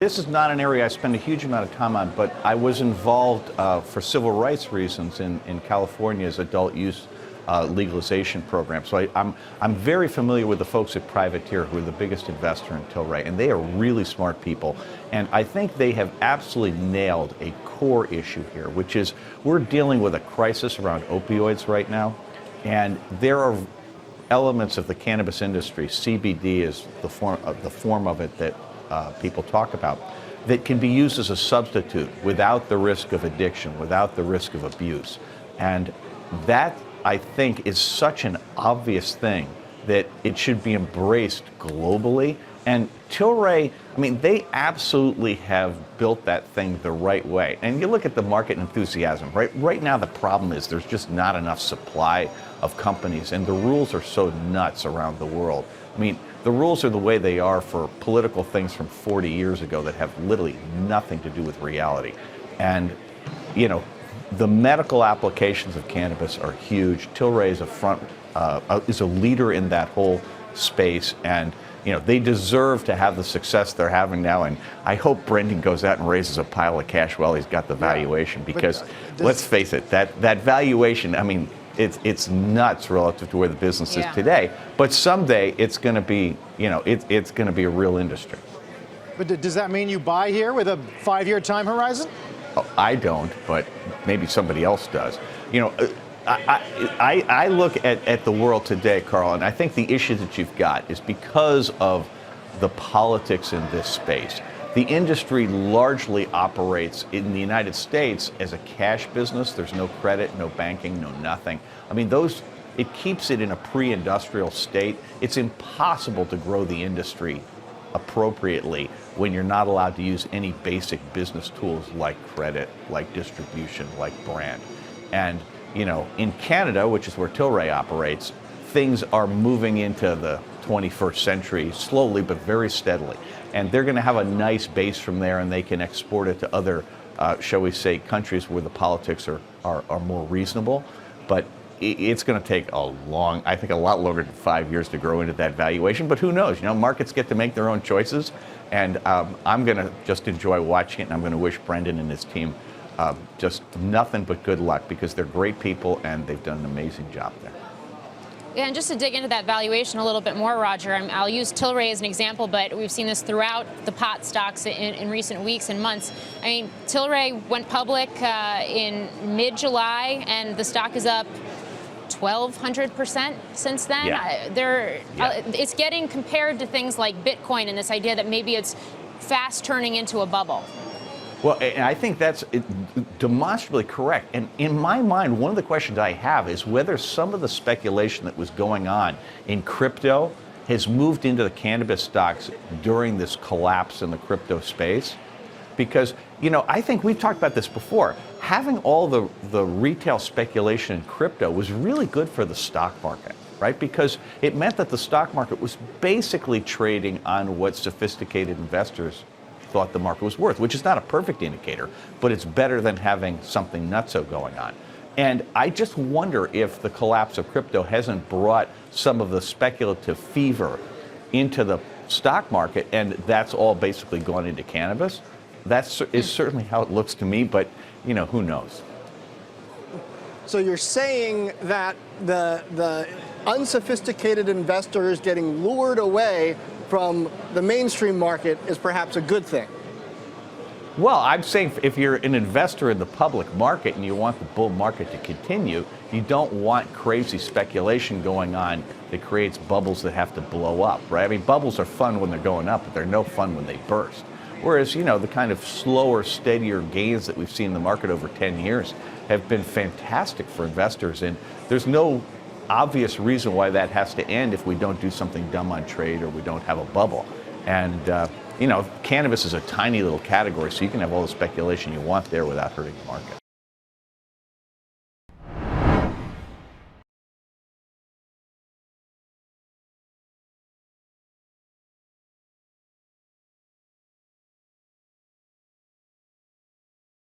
This is not an area I spend a huge amount of time on, but I was involved for civil rights reasons in California's adult use legalization program. So I'm very familiar with the folks at Privateer, who are the biggest investor in Tilray, and they are really smart people. And I think they have absolutely nailed a core issue here, which is we're dealing with a crisis around opioids right now, and there are elements of the cannabis industry, CBD is the form of it that people talk about, that can be used as a substitute without the risk of addiction, without the risk of abuse. And that, I think, is such an obvious thing that it should be embraced globally. And Tilray, I mean, they absolutely have built that thing the right way. And you look at the market enthusiasm, right? Right now, the problem is there's just not enough supply of companies, and the rules are so nuts around the world. I mean, the rules are the way they are for political things from 40 years ago that have literally nothing to do with reality. And, you know, the medical applications of cannabis are huge. Tilray is a leader in that whole space, and you know, they deserve to have the success they're having now. And I hope Brendan goes out and raises a pile of cash while he's got the valuation, because let's face it, that valuation, I mean, it's nuts relative to where the business is today. But someday it's going to be, you know, it's going to be a real industry. But does that mean you buy here with a 5-year time horizon? Oh, I don't, but maybe somebody else does. You know, I look at the world today, Carl, and I think the issue that you've got is because of the politics in this space. The industry largely operates in the United States as a cash business. There's no credit, no banking, no nothing. I mean, it keeps it in a pre-industrial state. It's impossible to grow the industry appropriately when you're not allowed to use any basic business tools like credit, like distribution, like brand. And, you know, in Canada, which is where Tilray operates, things are moving into the 21st century slowly but very steadily. And they're going to have a nice base from there, and they can export it to other, shall we say, countries where the politics are more reasonable. But it's going to take I think a lot longer than 5 years to grow into that valuation. But who knows? You know, markets get to make their own choices. And I'm going to just enjoy watching it, and I'm going to wish Brendan and his team just nothing but good luck, because they're great people and they've done an amazing job there. Yeah, and just to dig into that valuation a little bit more, Roger, I'll use Tilray as an example, but we've seen this throughout the pot stocks in recent weeks and months. I mean, Tilray went public in mid-July, and the stock is up 1,200% since then. It's getting compared to things like Bitcoin, and this idea that maybe it's fast turning into a bubble. Well, and I think that's demonstrably correct. And in my mind, one of the questions I have is whether some of the speculation that was going on in crypto has moved into the cannabis stocks during this collapse in the crypto space. Because, you know, I think we've talked about this before. Having all the retail speculation in crypto was really good for the stock market, right? Because it meant that the stock market was basically trading on what sophisticated investors thought the market was worth, which is not a perfect indicator, but it's better than having something nutso going on. And I just wonder if the collapse of crypto hasn't brought some of the speculative fever into the stock market, and that's all basically gone into cannabis. That is certainly how it looks to me, but, you know, who knows? So you're saying that the unsophisticated investors getting lured away from the mainstream market is perhaps a good thing? Well, I'm saying if you're an investor in the public market and you want the bull market to continue, you don't want crazy speculation going on that creates bubbles that have to blow up, right? I mean, bubbles are fun when they're going up, but they're no fun when they burst. Whereas, you know, the kind of slower, steadier gains that we've seen in the market over 10 years have been fantastic for investors. And there's no obvious reason why that has to end if we don't do something dumb on trade or we don't have a bubble. And, you know, cannabis is a tiny little category, so you can have all the speculation you want there without hurting the market.